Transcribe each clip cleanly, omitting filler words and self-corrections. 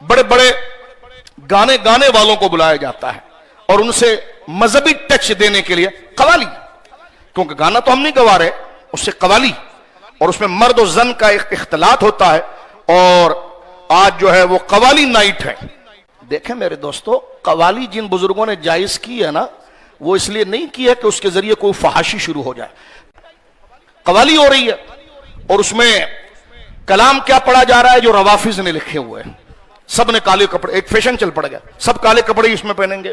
بڑے بڑے گانے گانے والوں کو بلایا جاتا ہے اور ان سے مذہبی ٹچ دینے کے لیے قوالی، کیونکہ گانا تو ہم نہیں گوا رہے، اس سے قوالی، اور اس میں مرد و زن کا ایک اختلاط ہوتا ہے، اور آج جو ہے وہ قوالی نائٹ ہے۔ دیکھیں میرے دوستو، قوالی جن بزرگوں نے جائز کی ہے نا، وہ اس لیے نہیں کی ہے کہ اس کے ذریعے کوئی فحاشی شروع ہو جائے۔ قوالی ہو رہی ہے اور اس میں کلام کیا پڑھا جا رہا ہے جو روافظ نے لکھے ہوئے ہیں، سب نے کالے کپڑے، ایک فیشن چل پڑ گیا، سب کالے کپڑے اس میں پہنیں گے،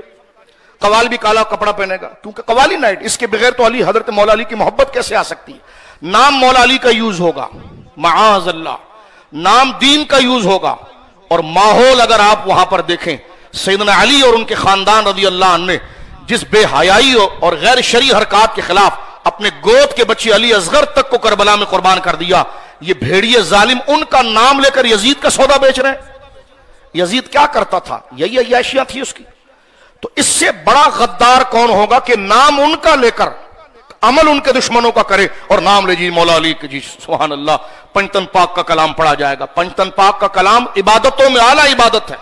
قوال بھی کالا کپڑا پہنے گا، کیونکہ قوالی نائٹ، اس کے بغیر تو علی حضرت مولا علی کی محبت کیسے آ سکتی ہے؟ نام مولا علی کا یوز ہوگا، معاذ اللہ، نام دین کا یوز ہوگا، اور ماحول اگر آپ وہاں پر دیکھیں، سیدنا علی اور ان کے خاندان رضی اللہ عنہ نے جس بے حیائی اور غیر شرعی حرکات کے خلاف اپنے گود کے بچے علی اصغر تک کو کربلا میں قربان کر دیا، یہ بھیڑیے ظالم ان کا نام لے کر یزید کا سودا بیچ رہے ہیں۔ یزید کیا کرتا تھا؟ یہی عیاشیاں تھی اس کی۔ تو اس سے بڑا غدار کون ہوگا کہ نام ان کا لے کر عمل ان کے دشمنوں کا کرے، اور نام لے جی مولا علی کے، جی سبحان اللہ، پنجتن پاک کا کلام پڑھا جائے گا۔ پنجتن پاک کا کلام عبادتوں میں اعلیٰ عبادت ہے،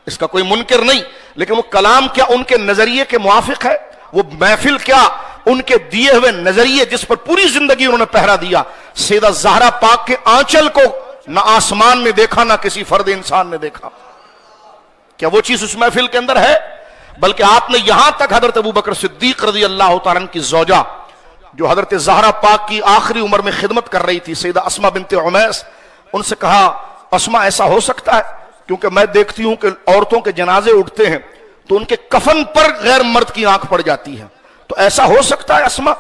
اس کا کوئی منکر نہیں، لیکن وہ کلام کیا ان کے نظریے کے موافق ہے؟ وہ محفل کیا ان کے دیے ہوئے نظریے جس پر پوری زندگی انہوں نے پہرا دیا؟ سیدہ زہرا پاک کے آنچل کو نہ آسمان نے دیکھا، نہ کسی فرد انسان نے دیکھا، کیا وہ چیز اس محفل کے اندر ہے؟ بلکہ آپ نے یہاں تک حضرت ابوبکر صدیق رضی اللہ تعالیٰ عنہ کی زوجہ، جو حضرت زہرا پاک کی آخری عمر میں خدمت کر رہی تھی، سیدہ اسما بنت عمیس، ان سے کہا اسما ایسا ہو سکتا ہے، کیونکہ میں دیکھتی ہوں کہ عورتوں کے جنازے اٹھتے ہیں تو ان کے کفن پر غیر مرد کی آنکھ پڑ جاتی ہے، تو ایسا ہو سکتا ہے اسما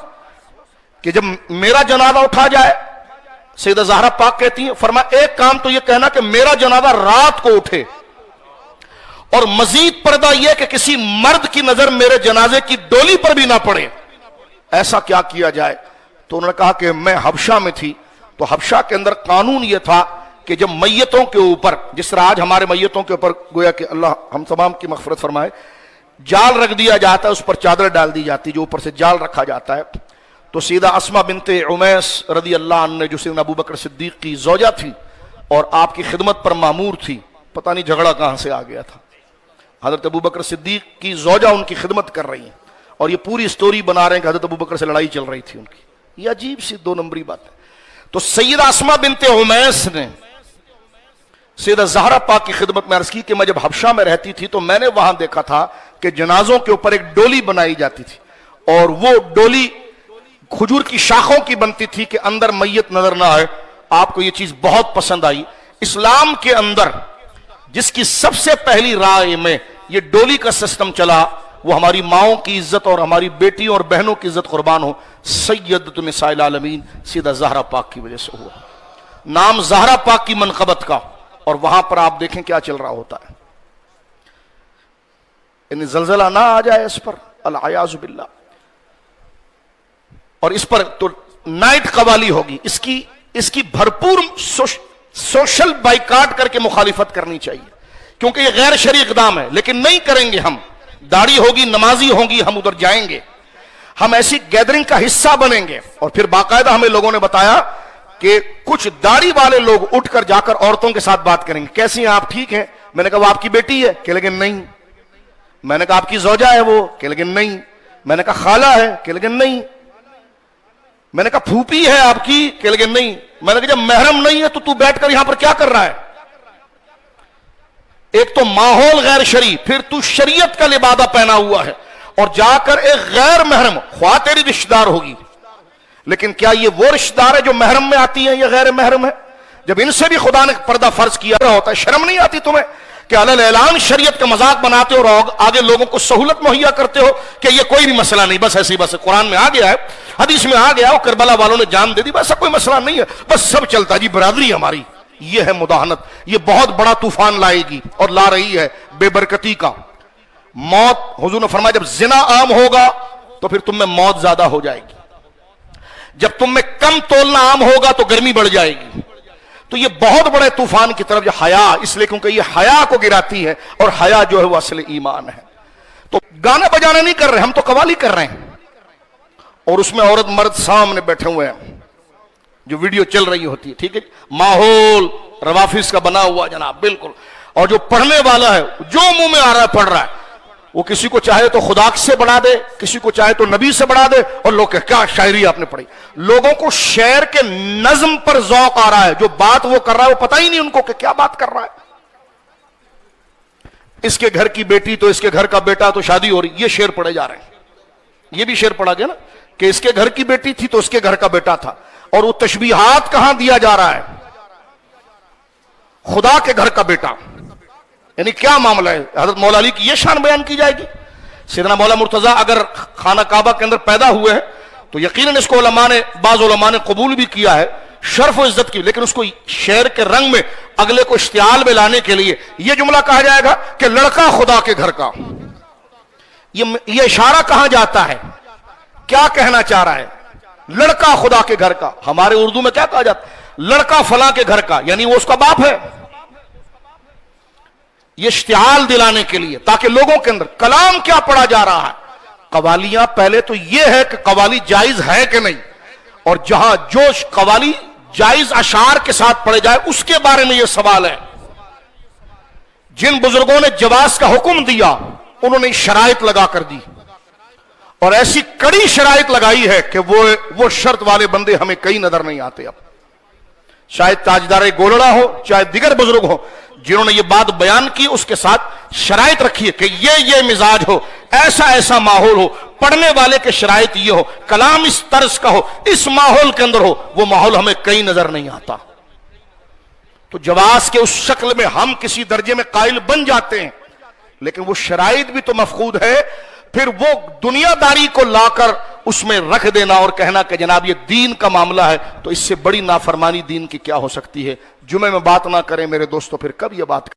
کہ جب میرا جنازہ اٹھا جائے؟ سیدہ زہرا پاک کہتی ہیں، فرمایا ایک کام تو یہ کہنا کہ میرا جنازہ رات کو اٹھے، اور مزید پردہ یہ کہ کسی مرد کی نظر میرے جنازے کی ڈولی پر بھی نہ پڑے، ایسا کیا کیا جائے؟ تو انہوں نے کہا کہ میں حبشہ میں تھی، تو حبشہ کے اندر قانون یہ تھا کہ جب میتوں کے اوپر، جس طرح آج ہمارے میتوں کے اوپر گویا کہ اللہ ہم تمام کی مغفرت فرمائے، جال رکھ دیا جاتا ہے، اس پر چادر ڈال دی جاتی جو اوپر سے جال رکھا جاتا ہے، تو سیدہ اسما بنت عمیس رضی اللہ عنہ جو سیدنا ابوبکر صدیق کی زوجہ تھی اور آپ کی خدمت پر مامور تھی، پتہ نہیں جھگڑا کہاں سے آ گیا تھا، حضرت ابوبکر صدیق کی زوجہ ان کی خدمت کر رہی ہیں، اور یہ پوری سٹوری بنا رہے ہیں کہ حضرت ابوبکر سے لڑائی چل رہی تھی ان کی، یہ عجیب سی دو نمبری بات ہے۔ تو سیدہ اسما بنت عمیس نے سیدہ زہرا پاک کی خدمت میں عرض کی کہ میں جب حبشہ میں رہتی تھی تو میں نے وہاں دیکھا تھا کہ جنازوں کے اوپر ایک ڈولی بنائی جاتی تھی، اور وہ ڈولی کھجور کی شاخوں کی بنتی تھی کہ اندر میت نظر نہ آئے۔ آپ کو یہ چیز بہت پسند آئی۔ اسلام کے اندر جس کی سب سے پہلی رائے میں یہ ڈولی کا سسٹم چلا، وہ ہماری ماؤں کی عزت اور ہماری بیٹیوں اور بہنوں کی عزت قربان ہو سیدۃ نساء العالمین سیدہ زہرا پاک کی وجہ سے ہوا، نام زہرا پاک کی منقبت کا، اور وہاں پر آپ دیکھیں کیا چل رہا ہوتا ہے، یعنی زلزلہ نہ آ جائے اس پر، العیاذ باللہ، اور اس پر تو نائٹ قوالی ہوگی، اس کی بھرپور سوشل بائیکاٹ کر کے مخالفت کرنی چاہیے، کیونکہ یہ غیر شرعی اقدام ہے، لیکن نہیں کریں گے ہم، داڑھی ہوگی، نمازی ہوں گی، ہم ادھر جائیں گے، ہم ایسی گیدرنگ کا حصہ بنیں گے، اور پھر باقاعدہ ہمیں لوگوں نے بتایا کہ کچھ داڑھی والے لوگ اٹھ کر جا کر عورتوں کے ساتھ بات کریں گے، کیسی ہیں آپ، ٹھیک ہیں؟ میں نے کہا وہ آپ کی بیٹی ہے کہ لیکن نہیں، میں نے کہا آپ کی زوجہ ہے وہ کہ لیکن نہیں، میں نے کہا خالہ ہے کہ لیکن نہیں، میں نے کہا پھوپھی ہے آپ کی کہ لیکن نہیں، میں نے کہا جب محرم نہیں ہے تو بیٹھ کر یہاں پر کیا کر رہا ہے؟ ایک تو ماحول غیر شرعی، پھر تو شریعت کا لبادہ پہنا ہوا ہے، اور جا کر ایک غیر محرم، خواہ تیری رشتہ دار ہوگی، لیکن کیا یہ وہ رشتہ دار ہے جو محرم میں آتی ہیں یا غیر محرم ہے؟ جب ان سے بھی خدا نے پردہ فرض کیا ہوتا ہے، شرم نہیں آتی تمہیں کہ علی اعلان شریعت کا مذاق بناتے ہو اور آگے لوگوں کو سہولت مہیا کرتے ہو کہ یہ کوئی بھی مسئلہ نہیں، بس ایسی بس قرآن میں آ گیا ہے، حدیث میں آ گیا ہے، کربلا والوں نے جان دے دی، بس کوئی مسئلہ نہیں ہے، بس سب چلتا جی، برادری ہماری۔ یہ ہے مداہنت، یہ بہت بڑا طوفان لائے گی اور لا رہی ہے بے برکتی کا۔ موت، حضور نے فرمایا جب زنا عام ہوگا تو پھر تم میں موت زیادہ ہو جائے گی، جب تم میں کم تولنا عام ہوگا تو گرمی بڑھ جائے گی۔ تو یہ بہت بڑے طوفان کی طرف، یہ حیا، اس لیے کیونکہ یہ حیا کو گراتی ہے، اور حیا جو ہے وہ اصل ایمان ہے۔ تو گانا بجانا نہیں کر رہے ہم، تو قوالی کر رہے ہیں، اور اس میں عورت مرد سامنے بیٹھے ہوئے ہیں، جو ویڈیو چل رہی ہوتی ہے، ٹھیک ہے، ماحول روافظ کا بنا ہوا جناب، بالکل۔ اور جو پڑھنے والا ہے جو منہ میں آ رہا ہے پڑھ رہا ہے، وہ کسی کو چاہے تو خدا سے بڑھا دے، کسی کو چاہے تو نبی سے بڑھا دے، اور لوگ کہ کیا شاعری آپ نے پڑھی۔ لوگوں کو شعر کے نظم پر ذوق آ رہا ہے، جو بات وہ کر رہا ہے وہ پتہ ہی نہیں ان کو کہ کیا بات کر رہا ہے۔ اس کے گھر کی بیٹی تو اس کے گھر کا بیٹا تو شادی ہو رہی، یہ شعر پڑھے جا رہے ہیں۔ یہ بھی شعر پڑھا گیا نا کہ اس کے گھر کی بیٹی تھی تو اس کے گھر کا بیٹا تھا، اور وہ تشبیہات کہاں دیا جا رہا ہے؟ خدا کے گھر کا بیٹا، یعنی کیا معاملہ ہے؟ حضرت مولا علی کی یہ شان بیان کی جائے گی؟ سیدنا مولا مرتضیٰ اگر خانہ کعبہ کے اندر پیدا ہوئے ہیں تو یقیناً اس کو بعض علماء نے قبول بھی کیا ہے، شرف و عزت کی، لیکن اس کو شعر کے رنگ میں اگلے کو اشتعال میں لانے کے لیے یہ جملہ کہا جائے گا کہ لڑکا خدا کے گھر کا۔ یہ اشارہ کہاں جاتا ہے؟ کیا کہنا چاہ رہا ہے؟ لڑکا خدا کے گھر کا۔ ہمارے اردو میں کیا کہا جاتا ہے؟ لڑکا فلاں کے گھر کا، یعنی وہ اس کا باپ ہے۔ یہ اشتعال دلانے کے لیے تاکہ لوگوں کے اندر کلام کیا پڑھا جا رہا ہے۔ قوالیاں پہلے تو یہ ہے کہ قوالی جائز ہے کہ نہیں، اور جہاں جو قوالی جائز اشعار کے ساتھ پڑھے جائے اس کے بارے میں یہ سوال ہے۔ جن بزرگوں نے جواز کا حکم دیا انہوں نے شرائط لگا کر دی، اور ایسی کڑی شرائط لگائی ہے کہ وہ شرط والے بندے ہمیں کئی نظر نہیں آتے۔ اب شاید تاجدار گولڑا ہو چاہے دیگر بزرگ ہو، جنہوں نے یہ بات بیان کی اس کے ساتھ شرائط رکھی ہے کہ یہ مزاج ہو، ایسا ماحول ہو، پڑھنے والے کے شرائط یہ ہو، کلام اس طرز کا ہو، اس ماحول کے اندر ہو۔ وہ ماحول ہمیں کئی نظر نہیں آتا۔ تو جواز کے اس شکل میں ہم کسی درجے میں قائل بن جاتے ہیں، لیکن وہ شرائط بھی تو مفقود ہے۔ پھر وہ دنیا داری کو لا کر اس میں رکھ دینا اور کہنا کہ جناب یہ دین کا معاملہ ہے، تو اس سے بڑی نافرمانی دین کی کیا ہو سکتی ہے؟ جمعے میں بات نہ کریں میرے دوستو، پھر کب یہ بات